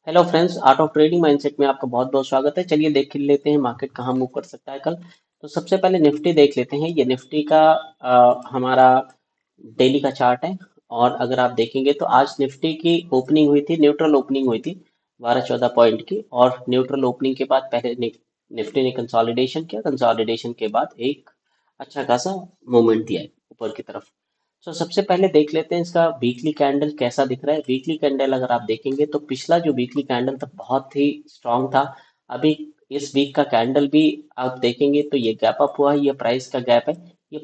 Hello friends, art of trading mindset में आपका बहुत बहुत स्वागत है। चलिए देख लेते हैं मार्केट कहाँ मूव कर सकता है कल। तो सबसे पहले निफ्टी देख लेते हैं। ये निफ्टी का हमारा डेली का चार्ट है। और अगर आप देखेंगे तो आज निफ्टी की ओपनिंग हुई थी, न्यूट्रल ओपनिंग हुई थी 12-14 पॉइंट की। और न्यूट्रल ओपनिंग के बाद पहले निफ्टी ने कंसोलिडेशन किया। कंसोलिडेशन के बाद एक अच्छा खासा मूवमेंट दिया है ऊपर की तरफ। तो सबसे पहले देख लेते हैं इसका वीकली कैंडल कैसा दिख रहा है। वीकली कैंडल अगर आप देखेंगे तो पिछला जो वीकली कैंडल था बहुत ही स्ट्रांग था। अभी इस वीक का कैंडल भी आप देखेंगे तो ये गैप अप हुआ है, ये प्राइस का गैप है। ये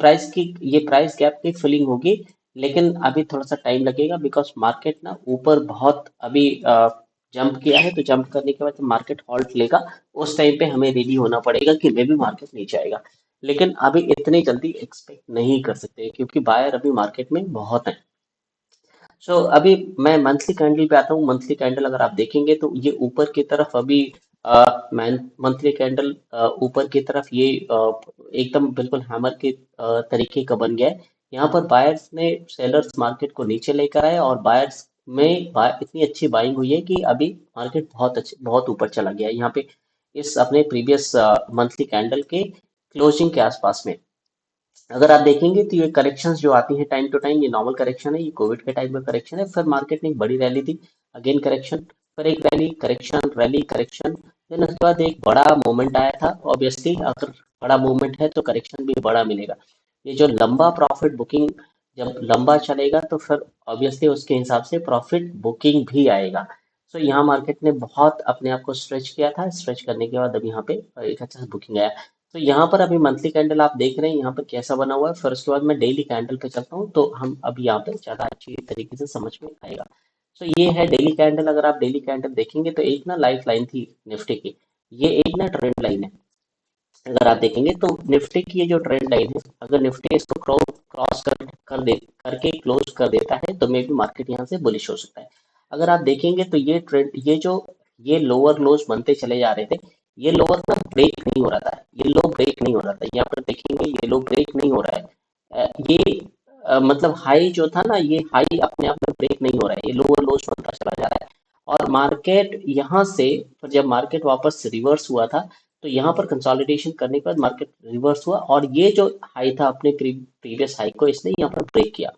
प्राइस गैप की फिलिंग होगी, लेकिन अभी थोड़ा सा टाइम लगेगा बिकॉज मार्केट ना ऊपर बहुत अभी जंप किया है। तो जंप करने के बाद जब मार्केट हॉल्ट लेगा उस टाइम पे हमें रेडी होना पड़ेगा कि मे भी मार्केट नीचे आएगा। लेकिन अभी इतनी जल्दी एक्सपेक्ट नहीं कर सकते क्योंकि बायर अभी मार्केट में बहुत है। अभी मैं मंथली कैंडल पे आता हूँ। मंथली कैंडल अगर आप देखेंगे तो ये ऊपर की तरफ अभी मंथली कैंडल ऊपर की तरफ ये एकदम बिल्कुल हैमर के तरीके का बन गया है। यहाँ पर बायर्स ने सेलर्स मार्केट को नीचे लेकर आए और बायर्स में इतनी अच्छी बाइंग हुई है कि अभी मार्केट बहुत अच्छे बहुत ऊपर चला गया है यहाँ पे इस अपने प्रीवियस मंथली कैंडल के क्लोजिंग के आसपास में। अगर आप देखेंगे तो ये करेक्शंस जो आती हैं टाइम टू टाइम, ये नॉर्मल करेक्शन है, ये कोविड के टाइम में करेक्शन है। फिर मार्केट ने एक बड़ी रैली दी, अगेन करेक्शन, फिर एक रैली करेक्शन, देन उसके बाद एक बड़ा मूवमेंट आया था। ऑब्वियसली अगर बड़ा मूवमेंट है तो करेक्शन भी बड़ा मिलेगा। ये जो लंबा प्रॉफिट बुकिंग जब लंबा चलेगा तो फिर ऑब्वियसली उसके हिसाब से प्रॉफिट बुकिंग भी आएगा। यहाँ मार्केट ने बहुत अपने आप को स्ट्रेच किया था। स्ट्रेच करने के बाद अब यहाँ पे एक अच्छा बुकिंग आया। तो यहाँ पर अभी मंथली कैंडल आप देख रहे हैं यहाँ पर कैसा बना हुआ है। फिर उसके बाद मैं डेली कैंडल पे चलता हूँ तो हम अभी यहाँ पे ज़्यादा अच्छी तरीके से समझ में आएगा। ये है डेली कैंडल। अगर आप डेली कैंडल देखेंगे तो एक ना लाइफ लाइन थी निफ्टी की, ये एक ना ट्रेंड लाइन है। अगर आप देखेंगे तो निफ्टी की ये जो ट्रेंड लाइन है, अगर निफ्टी इसको क्रॉस करके क्लोज कर देता है तो मे भी मार्केट यहाँ से बुलिश हो सकता है। अगर आप देखेंगे तो ये लोअर लोज बनते चले जा रहे थे। ये लोअर ना ब्रेक नहीं हो रहा था, ये लो ब्रेक नहीं हो रहा था। यहाँ पर देखेंगे ये लो ब्रेक नहीं हो रहा है। मतलब हाई जो था ना, ये हाई अपने आप में ब्रेक नहीं हो रहा है, ये लोअर लोज बनता चला जा रहा है। और मार्केट यहाँ से फिर जब मार्केट वापस रिवर्स हुआ था तो यहाँ पर कंसोलिडेशन करने के बाद मार्केट रिवर्स हुआ और ये जो हाई था अपने प्रीवियस हाई को इसने यहाँ पर ब्रेक किया।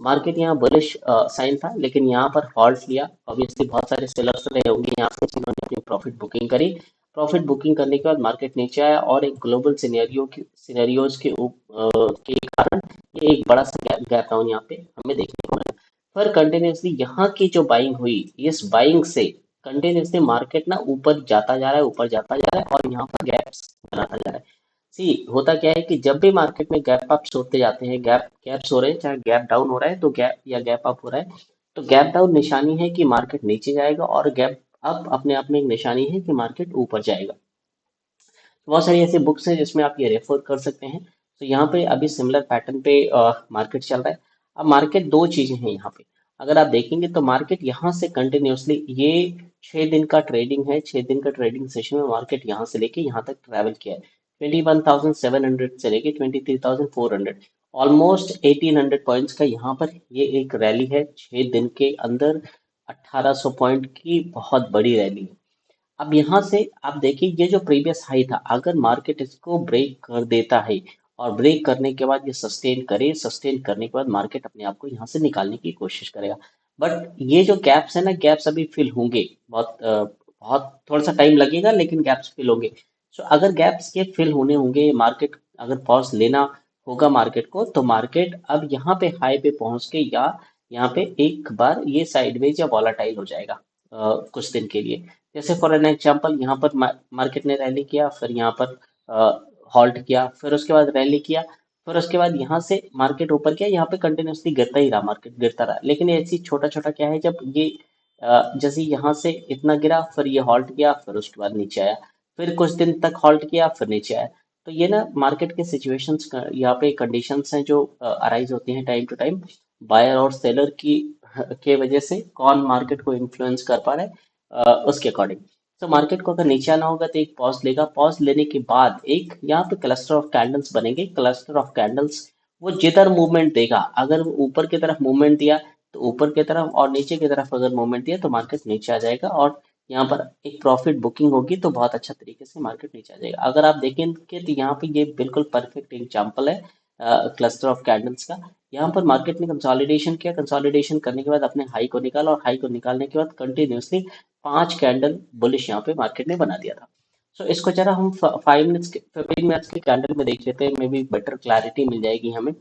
मार्केट यहाँ बुलिश साइन था, लेकिन यहाँ पर हॉल्ट लिया। ऑब्वियसली बहुत सारे सेलर्स रहे होंगे यहाँ पे जिन्होंने अपनी प्रॉफिट बुकिंग करी। प्रॉफिट बुकिंग करने के बाद मार्केट नीचे आया और एक ग्लोबल सिनेरियोज के कारण ये एक बड़ा सा गैप डाउन यहाँ पे हमें देखने को मिला। पर कंटिन्यूसली यहाँ की जो बाइंग हुई, इस बाइंग से कंटिन्यूसली मार्केट ना ऊपर जाता जा रहा है, ऊपर जाता जा रहा है और यहाँ पर गैप्स बनाता जा रहा है। होता क्या है कि जब भी मार्केट में गैप अप्स होते जाते हैं, गैप्स हो रहे हैं, चाहे गैप डाउन हो रहा है तो गैप या गैप अप हो रहा है, तो गैप डाउन निशानी है कि मार्केट नीचे जाएगा और गैप अप अपने आप में एक निशानी है कि मार्केट ऊपर जाएगा। बहुत सारी ऐसी बुक्स हैं जिसमें आप ये रेफर कर सकते हैं। तो यहाँ पे अभी सिमिलर पैटर्न पे मार्केट चल रहा है। अब मार्केट दो चीजें हैं यहाँ पे। अगर आप देखेंगे तो मार्केट यहाँ से कंटिन्यूसली ये 6 दिन का ट्रेडिंग है। 6 दिन का ट्रेडिंग सेशन में मार्केट यहाँ से लेके यहाँ तक ट्रैवल किया है। 21,700 से लेके 23,400, ऑलमोस्ट 1,800 पॉइंट्स का यहाँ पर ये एक रैली है। 6 दिन के अंदर 1,800 पॉइंट की बहुत बड़ी रैली है। अब यहाँ से आप देखिए ये जो प्रीवियस हाई था, अगर मार्केट इसको ब्रेक कर देता है और ब्रेक करने के बाद ये सस्टेन करे, सस्टेन करने के बाद मार्केट अपने आप को यहाँ से निकालने की कोशिश करेगा। बट ये जो गैप्स है ना, गैप्स अभी फिल होंगे। बहुत थोड़ा सा टाइम लगेगा लेकिन गैप्स फिल होंगे। अगर गैप्स के फिल होने होंगे, मार्केट अगर पॉज लेना होगा मार्केट को, तो मार्केट अब यहाँ पे हाई पे पहुंच के या यहाँ पे एक बार ये साइडवेज या वॉलाटाइल हो जाएगा कुछ दिन के लिए। जैसे फॉर एन एग्जाम्पल यहाँ पर मार्केट ने रैली किया, फिर यहाँ पर हॉल्ट किया, फिर उसके बाद रैली किया, फिर उसके बाद यहाँ से मार्केट ऊपर किया। यहाँ पे कंटिन्यूसली गिरता ही रहा, मार्केट गिरता रहा। लेकिन ऐसी छोटा छोटा क्या है, जब ये जैसे यहाँ से इतना गिरा, फिर ये हॉल्ट किया, फिर उसके बाद नीचे आया, फिर कुछ दिन तक हॉल्ट किया, फिर नीचे आया। तो ये ना मार्केट के सिचुएशंस यहाँ पे कंडीशंस हैं जो अराइज होती हैं टाइम टू टाइम, बायर और सेलर की के वजह से कौन मार्केट को इन्फ्लुएंस कर पा रहा है उसके अकॉर्डिंग। मार्केट को अगर नीचे आना होगा तो एक पॉज लेगा। पॉज लेने के बाद एक यहाँ पे क्लस्टर ऑफ कैंडल्स बनेंगे। क्लस्टर ऑफ कैंडल्स वो जिधर मूवमेंट देगा, अगर वो ऊपर की तरफ मूवमेंट दिया तो ऊपर की तरफ, और नीचे की तरफ अगर मूवमेंट दिया तो मार्केट नीचे आ जाएगा और यहाँ पर एक प्रॉफिट बुकिंग होगी तो बहुत अच्छा तरीके से मार्केट नीचे आ जाएगा। अगर आप देखेंगे तो यहाँ पे ये बिल्कुल परफेक्ट एग्जांपल है क्लस्टर ऑफ कैंडल्स का। यहाँ पर मार्केट ने कंसोलिडेशन किया, कंसोलिडेशन करने के बाद अपने हाई को निकाला और हाई को निकालने के बाद कंटिन्यूसली 5 कैंडल बुलिश यहाँ पे मार्केट ने बना दिया था। सो इसको जरा हम 5 मिनट्स के 15 मिनट्स के कैंडल में देख लेते हैं, मे बी बेटर क्लैरिटी मिल जाएगी हमें।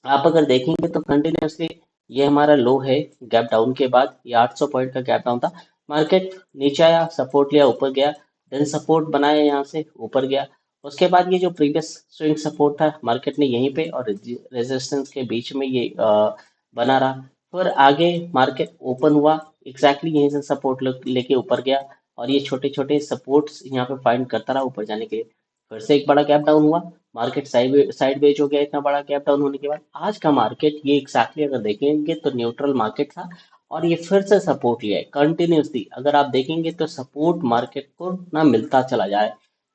आप अगर देखेंगे तो कंटिन्यूसली ये हमारा लो है, गैप डाउन के बाद ये 800 पॉइंट का गैप डाउन था। मार्केट नीचे आया, सपोर्ट लिया, ऊपर गया, देन सपोर्ट बनाया, यहाँ से ऊपर गया। उसके बाद ये जो प्रीवियस स्विंग सपोर्ट था मार्केट ने यहीं पे और रेजिस्टेंस के बीच में ये बना रहा। फिर आगे मार्केट ओपन हुआ, एग्जैक्टली यहीं से सपोर्ट लेके ऊपर गया और ये छोटे छोटे सपोर्ट्स यहाँ पे फाइंड करता रहा ऊपर जाने के लिए। फिर से एक बड़ा गैप डाउन हुआ, मार्केट साइडवेज हो गया। इतना बड़ा गैप डाउन होने के बाद आज का मार्केट ये एग्जैक्टली अगर देखेंगे तो न्यूट्रल मार्केट था और ये फिर से सपोर्ट लिया है कंटिन्यूसली। अगर आप देखेंगे तो सपोर्ट मार्केट को ना मिलता चला जाए,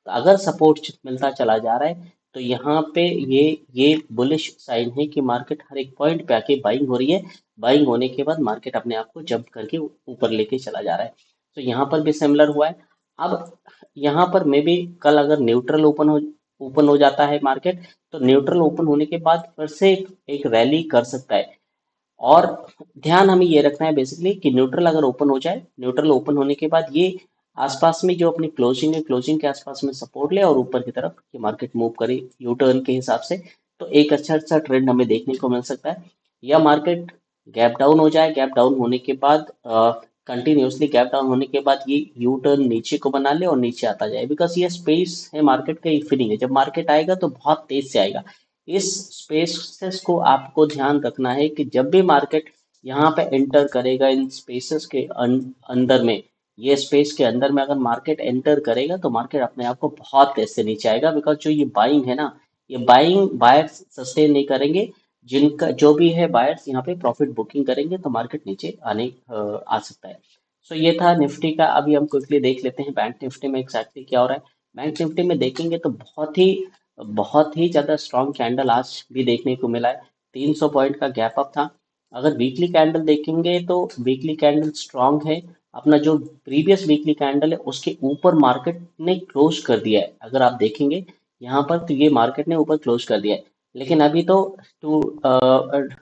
तो अगर सपोर्ट मिलता चला जा रहा है तो यहाँ पे ये बुलिश साइन है कि मार्केट हर एक पॉइंट पे आके बाइंग हो रही है। बाइंग होने के बाद मार्केट अपने आप को जंप करके ऊपर लेके चला जा रहा है। तो यहाँ पर भी सिमिलर हुआ है। अब यहाँ पर मे बी कल अगर न्यूट्रल ओपन हो जाता है मार्केट, तो न्यूट्रल ओपन होने के बाद फिर से एक रैली कर सकता है। और ध्यान हमें ये रखना है बेसिकली कि न्यूट्रल अगर ओपन हो जाए, न्यूट्रल ओपन होने के बाद ये आसपास में जो अपनी क्लोजिंग है, क्लोजिंग के आसपास में सपोर्ट ले और ऊपर की तरफ ये मार्केट मूव करे यू टर्न के हिसाब से, तो एक अच्छा अच्छा ट्रेंड हमें देखने को मिल सकता है। या मार्केट गैप डाउन हो जाए, गैप डाउन होने के बाद कंटिन्यूसली गैप डाउन होने के बाद ये यू टर्न नीचे को बना ले और नीचे आता जाए, बिकॉज ये स्पेस है मार्केट का, एक फीलिंग है जब मार्केट आएगा तो बहुत तेज से आएगा। इस स्पेसेस को आपको ध्यान रखना है कि जब भी मार्केट यहाँ पे एंटर करेगा इन स्पेसेस के अंदर में, ये स्पेस के अंदर में अगर मार्केट एंटर करेगा तो मार्केट अपने आप को बहुत तेज से नीचे आएगा, बिकॉज जो ये बाइंग है ना, ये बाइंग बायर्स सस्टेन नहीं करेंगे। जिनका जो भी है बायर्स यहाँ पे प्रॉफिट बुकिंग करेंगे तो मार्केट नीचे आ सकता है। सो ये था निफ्टी का। अभी हम क्विकली देख लेते हैं बैंक निफ्टी में एग्जैक्टली क्या हो रहा है। बैंक निफ्टी में देखेंगे तो बहुत ही ज्यादा स्ट्रॉन्ग कैंडल आज भी देखने को मिला है। 300 पॉइंट का गैप अप था। अगर वीकली कैंडल देखेंगे तो वीकली कैंडल स्ट्रॉन्ग है। अपना जो प्रीवियस वीकली कैंडल है उसके ऊपर मार्केट ने क्लोज कर दिया है। अगर आप देखेंगे यहाँ पर तो ये मार्केट ने ऊपर क्लोज कर दिया है, लेकिन अभी तो 2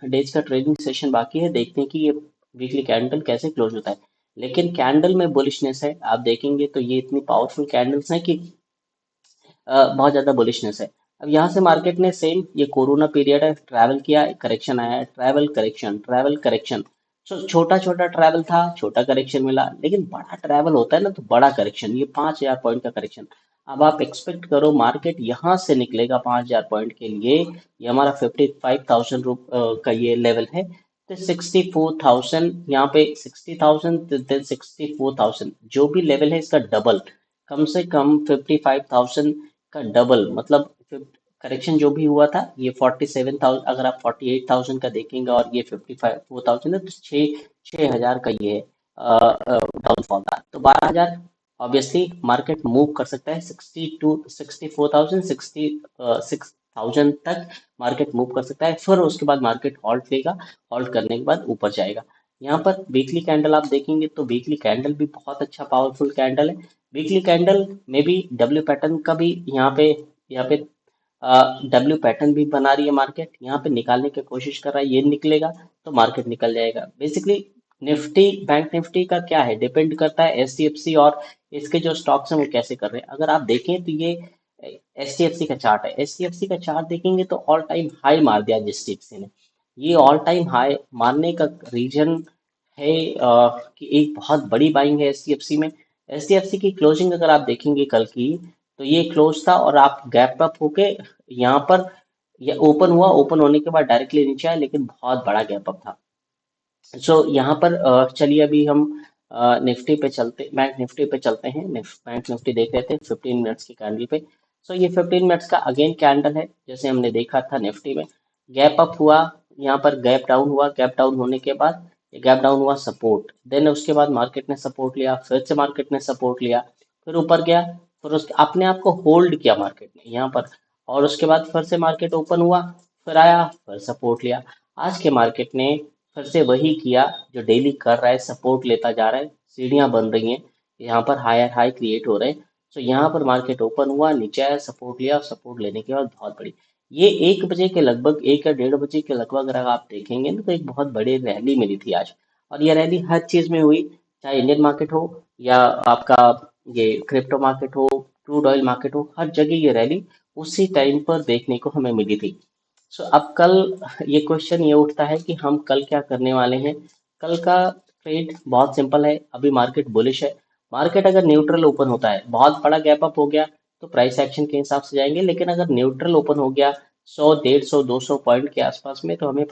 डेज का ट्रेडिंग सेशन बाकी है, देखते हैं कि ये वीकली कैंडल कैसे क्लोज होता है। लेकिन कैंडल में बुलिशनेस है, आप देखेंगे तो ये इतनी पावरफुल कैंडल्स हैं कि बहुत ज्यादा बुलिशनेस है। अब यहाँ से मार्केट ने सेम, ये कोरोना पीरियड है, ट्रैवल किया, करेक्शन आया है, ट्रैवल करेक्शन, ट्रैवल करेक्शन। सो छोटा छोटा ट्रैवल था, छोटा करेक्शन मिला, लेकिन बड़ा ट्रैवल होता है ना तो बड़ा करेक्शन, ये 5,000 पॉइंट का करेक्शन। अब आप एक्सपेक्ट करो मार्केट यहाँ से निकलेगा 5,000 पॉइंट के लिए, ये हमारा 55,000 का ये लेवल है। तो 64,000, यहाँ पे 60,000, देन 64,000, जो भी लेवल है इसका डबल, कम से कम 55,000 का डबल, मतलब करेक्शन जो भी हुआ था ये 47,000, अगर आप 48,000 का देखेंगे और ये 54,000 है तो 6,000 का ये डाउनफॉल था। तो 12,000 ऑब्वियसली मार्केट मूव कर सकता है, 64,000, 66,000 तक मार्केट मूव कर सकता है। फिर उसके बाद मार्केट हॉल्ट लेगा, हॉल्ट करने के बाद ऊपर जाएगा। यहाँ पर वीकली कैंडल आप देखेंगे तो वीकली कैंडल भी बहुत अच्छा पावरफुल कैंडल है। वीकली कैंडल में भी डब्ल्यू पैटर्न का भी यहाँ पे डब्ल्यू पैटर्न भी बना रही है मार्केट, यहाँ पे निकालने की कोशिश कर रहा है, ये निकलेगा तो मार्केट निकल जाएगा। बेसिकली निफ्टी, बैंक निफ्टी का क्या है, डिपेंड करता है एचडीएफसी और इसके जो स्टॉक्स हैं वो कैसे कर रहे हैं। अगर आप देखें तो ये एचडीएफसी का चार्ट है, एचडीएफसी का चार्ट देखेंगे तो ऑल टाइम हाई मार दिया एचडीएफसी ने। ये ऑल टाइम हाई मारने का रीजन है कि एक बहुत बड़ी बाइंग है एचडीएफसी में। एचडीएफसी की क्लोजिंग अगर आप देखेंगे कल की, तो ये क्लोज था और आप गैप अप होके यहाँ पर ये ओपन हुआ, ओपन होने के बाद डायरेक्टली नीचे आया, लेकिन बहुत बड़ा गैप अप था। सो यहाँ पर चलिए अभी हम निफ्टी पे चलते, बैंक निफ्टी पे चलते हैं। बैंक निफ्टी देख रहे थे 15 मिनट्स की कैंडल पे। सो ये 15 मिनट्स का अगेन कैंडल है, जैसे हमने देखा था निफ्टी में। गैप अप हुआ, यहाँ पर गैप डाउन हुआ, गैप डाउन होने के बाद ये गैप डाउन हुआ, सपोर्ट, देन उसके बाद मार्केट ने सपोर्ट लिया, फिर से मार्केट ने सपोर्ट लिया, फिर ऊपर गया, फिर उसके अपने आप को होल्ड किया मार्केट ने यहाँ पर, और उसके बाद फिर से मार्केट ओपन हुआ, फिर आया, फिर सपोर्ट लिया। आज के मार्केट ने फिर से वही किया जो डेली कर रहा है, सपोर्ट लेता जा रहा है, सीढ़ियां बन रही हैं, यहाँ पर हायर हाई क्रिएट हो रहे हैं। तो यहाँ पर मार्केट ओपन हुआ, नीचे आया, सपोर्ट लिया, सपोर्ट लेने के बाद बहुत बड़ी, ये 1 बजे के लगभग, 1 या 1:30 बजे के लगभग अगर आप देखेंगे ना, तो एक बहुत बड़ी रैली मिली थी आज। और ये रैली हर चीज में हुई, चाहे इंडियन मार्केट हो या आपका ये क्रिप्टो मार्केट हो, क्रूड ऑयल मार्केट हो, हर जगह ये रैली उसी टाइम पर देखने को हमें मिली थी। सो अब कल ये क्वेश्चन ये उठता है कि हम कल क्या करने वाले हैं। कल का ट्रेड बहुत सिंपल है, अभी मार्केट बुलिश है। मार्केट अगर न्यूट्रल ओपन होता है, बहुत बड़ा गैप अप हो गया, तो प्राइस एक्शन के हिसाब से जाएंगे। लेकिन अगर न्यूट्रल ओपन हो गया 100, 150, 200 पॉइंट के आसपास में, तो हमें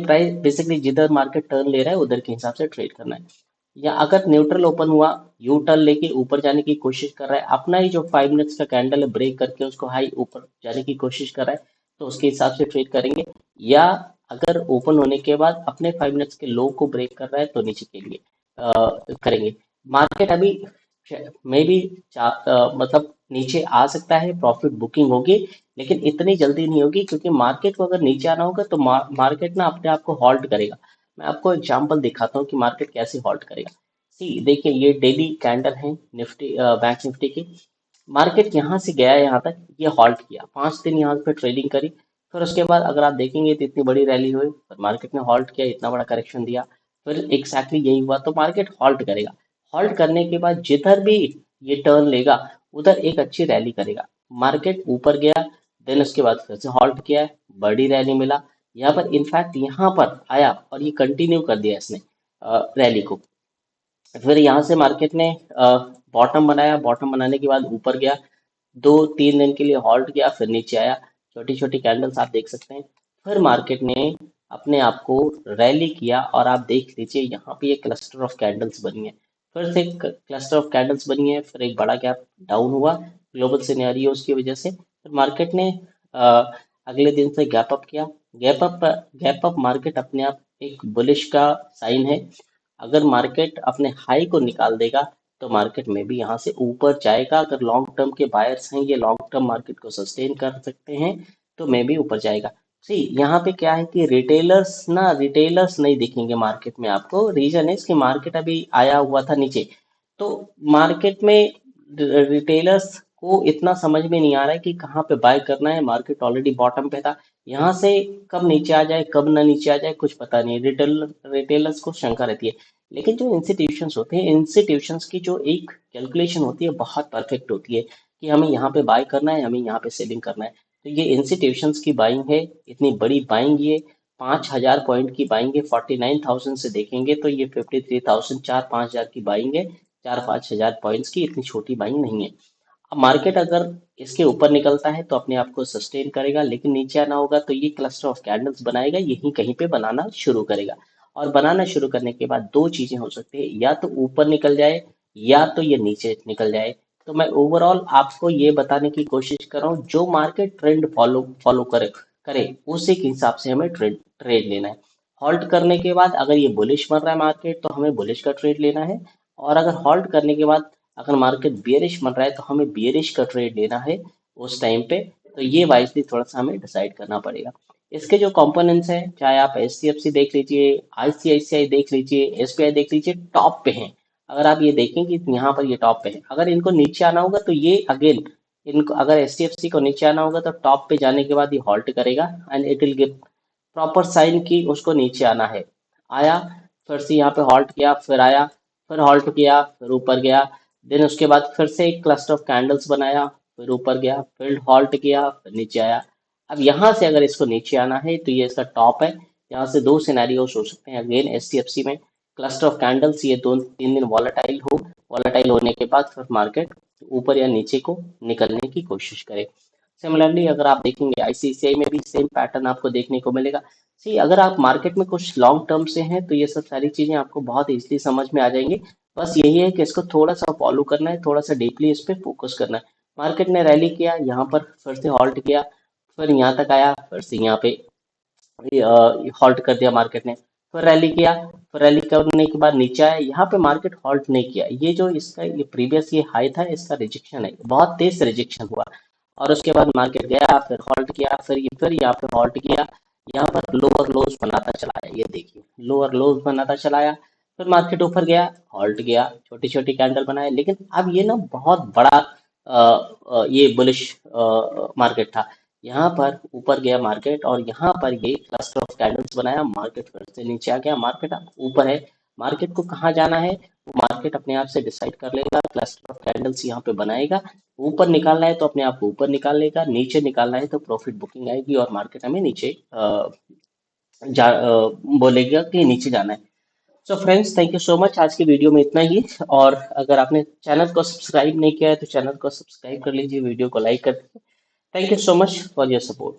प्राइस बेसिकली जिधर मार्केट टर्न ले रहा है उधर के हिसाब से ट्रेड करना है। या अगर न्यूट्रल ओपन हुआ, यू टर्न लेके ऊपर जाने की कोशिश कर रहा है, अपना ही जो 5 मिनट्स का कैंडल है ब्रेक करके उसको हाई ऊपर जाने की कोशिश कर रहा है, तो उसके हिसाब से ट्रेड करेंगे। या अगर ओपन होने के बाद अपने 5 मिनट्स के लो को ब्रेक कर रहा है, तो नीचे के लिए करेंगे। मार्केट अभी मे बी मतलब नीचे आ सकता है, प्रॉफिट बुकिंग होगी, लेकिन इतनी जल्दी नहीं होगी, क्योंकि मार्केट को अगर नीचे आना होगा तो मार्केट ना अपने आप को हॉल्ट करेगा। मैं आपको एग्जांपल दिखाता हूँ कि मार्केट कैसे हॉल्ट करेगा। सी देखिए, ये डेली कैंडल है निफ्टी, बैंक निफ्टी की। मार्केट यहाँ से गया यहाँ तक, ये हॉल्ट किया, 5 दिन यहाँ पे ट्रेडिंग करी। फिर उसके बाद अगर आप देखेंगे तो इतनी बड़ी रैली हुई, फिर मार्केट ने हॉल्ट किया, इतना बड़ा करेक्शन दिया, फिर एग्जैक्टली यही हुआ, तो मार्केट हॉल्ट करेगा। हॉल्ट करने के बाद जिधर भी ये टर्न लेगा, उधर एक अच्छी रैली करेगा। मार्केट ऊपर गया, देन उसके बाद फिर से हॉल्ट किया है, बड़ी रैली मिला। यहाँ पर इनफैक्ट यहाँ पर आया और ये कंटिन्यू कर दिया इसने रैली को। फिर यहाँ से मार्केट ने बॉटम बनाया, बॉटम बनाने के बाद ऊपर गया, 2-3 दिन के लिए हॉल्ट किया, फिर नीचे आया। छोटी छोटी कैंडल्स आप देख सकते हैं। फिर मार्केट ने अपने आप को रैली किया, और आप देख लीजिए यहाँ पे ये क्लस्टर ऑफ कैंडल्स बनी है। फिर से क्लस्टर ऑफ कैंडल्स बनी है, फिर एक बड़ा गैप डाउन हुआ ग्लोबल सिनेरियोज की वजह से। फिर मार्केट ने अगले दिन से गैप अप किया। गैप अप मार्केट अपने आप एक बुलिश का साइन है। अगर मार्केट अपने हाई को निकाल देगा, तो मार्केट में भी यहाँ से ऊपर जाएगा। अगर लॉन्ग टर्म के बायर्स हैं, ये लॉन्ग टर्म मार्केट को सस्टेन कर सकते हैं, तो मैं भी ऊपर जाएगा। सी यहाँ पे क्या है कि रिटेलर्स नहीं दिखेंगे मार्केट में आपको। रीजन है इसकी, मार्केट अभी आया हुआ था नीचे, तो मार्केट में रिटेलर्स को इतना समझ में नहीं आ रहा है कि कहाँ पे बाय करना है। मार्केट ऑलरेडी बॉटम पे था, यहाँ से कब नीचे आ जाए कब ना नीचे आ जाए कुछ पता नहीं। रिटेलर्स को शंका रहती है। लेकिन जो इंस्टीट्यूशंस होते हैं, इंस्टीट्यूशंस की जो एक कैलकुलेशन होती है बहुत परफेक्ट होती है, कि हमें यहाँ पे बाय करना है, हमें यहाँ पे सेलिंग करना है। तो ये इंस्टीट्यूशंस की बाइंग है, इतनी बड़ी बाइंग, ये 5,000 पॉइंट की बाइंग है। 49,000 से देखेंगे तो ये 53,000, 4-5 हज़ार की बाइंग है। 4-5 हज़ार पॉइंट्स की इतनी छोटी बाइंग नहीं है। अब मार्केट अगर इसके ऊपर निकलता है तो अपने आप को सस्टेन करेगा, लेकिन नीचे आना होगा तो ये क्लस्टर ऑफ कैंडल्स बनाएगा, यहीं कहीं पे बनाना शुरू करेगा। और बनाना शुरू करने के बाद दो चीजें हो सकती है, या तो ऊपर निकल जाए या तो ये नीचे निकल जाए। तो मैं ओवरऑल आपको ये बताने की कोशिश कर रहा हूँ, जो मार्केट ट्रेंड फॉलो फॉलो करे करे उसी के हिसाब से हमें ट्रेड ट्रेड लेना है। हॉल्ट करने के बाद अगर ये बुलिश बन रहा है मार्केट, तो हमें बुलिश का ट्रेड लेना है। और अगर हॉल्ट करने के बाद अगर मार्केट बियरिश बन रहा है, तो हमें बियरिश का ट्रेड लेना है उस टाइम पे। तो ये वाइजली थोड़ा सा हमें डिसाइड करना पड़ेगा। इसके जो कंपोनेंट्स हैं, चाहे आप एचडीएफसी देख लीजिए, आईसीआईसीआई देख लीजिए, एसबीआई देख लीजिए, टॉप पे हैं। अगर आप ये देखें कि यहाँ पर ये टॉप पे है, अगर इनको नीचे आना होगा तो ये अगेन, इनको अगर एचडीएफसी को नीचे आना होगा तो टॉप पे जाने के बाद ये हॉल्ट करेगा, and it will give proper sign की उसको नीचे आना है। आया, फिर से यहाँ पे हॉल्ट किया, फिर आया, फिर हॉल्ट किया, फिर ऊपर गया। देन उसके बाद फिर से एक क्लस्टर ऑफ कैंडल्स बनाया, फिर ऊपर गया, फिर हॉल्ट किया, फिर नीचे आया। अब यहाँ से अगर इसको नीचे आना है तो ये इसका टॉप है। यहाँ से दो सिनेरियोस हो सकते हैं अगेन एचडीएफसी में, क्लस्टर ऑफ कैंडल्स ये 2-3 दिन वॉलेटाइल हो, वॉलेटाइल होने के बाद फिर मार्केट ऊपर या नीचे को निकलने की कोशिश करे। सिमिलरली अगर आप देखेंगे आईसीआईसीआई में भी सेम पैटर्न आपको देखने को मिलेगा। सी अगर आप मार्केट में कुछ लॉन्ग टर्म से हैं, तो ये सब सारी चीजें आपको बहुत इजीली समझ में आ जाएंगी। बस यही है कि इसको थोड़ा सा फॉलो करना है, थोड़ा सा डीपली इस पे फोकस करना है। मार्केट ने रैली किया, यहाँ पर फिर से हॉल्ट किया, फिर यहाँ तक आया, फिर से यहाँ पे हॉल्ट कर दिया मार्केट ने, फिर रैली किया, फिर रैली करने के बाद नीचे आया। यहाँ पे मार्केट हॉल्ट नहीं किया, ये जो इसका ये प्रीवियस ये हाई था, इसका रिजेक्शन है, बहुत तेज रिजेक्शन हुआ। और उसके बाद मार्केट गया, फिर हॉल्ट किया, फिर यहाँ पे हॉल्ट किया। यहाँ पर लोअर लोज बनाता चला आया, ये देखिए लोअर लोज बनाता चला आया। फिर मार्केट ऊपर गया, हॉल्ट गया, छोटी छोटी कैंडल बनाए, लेकिन अब ये ना बहुत बड़ा ये बुलिश मार्केट था। यहाँ पर ऊपर गया मार्केट और यहाँ पर ये क्लस्टर ऑफ कैंडल्स बनाया, मार्केट फिर से नीचे आ गया, मार्केट अब ऊपर है। मार्केट को कहाँ जाना है वो मार्केट अपने आप से डिसाइड कर लेगा, क्लस्टर ऑफ कैंडल्स यहाँ पे बनाएगा। ऊपर निकालना है तो अपने आप को ऊपर निकाल लेगा, नीचे निकालना है तो प्रॉफिट बुकिंग आएगी और मार्केट हमें नीचे बोलेगा कि नीचे जाना है। So friends, thank you so much, आज की वीडियो में इतना ही। और अगर आपने चैनल को सब्सक्राइब नहीं किया है तो चैनल को सब्सक्राइब कर लीजिए, वीडियो को लाइक कर दीजिए। Thank you so much for your support.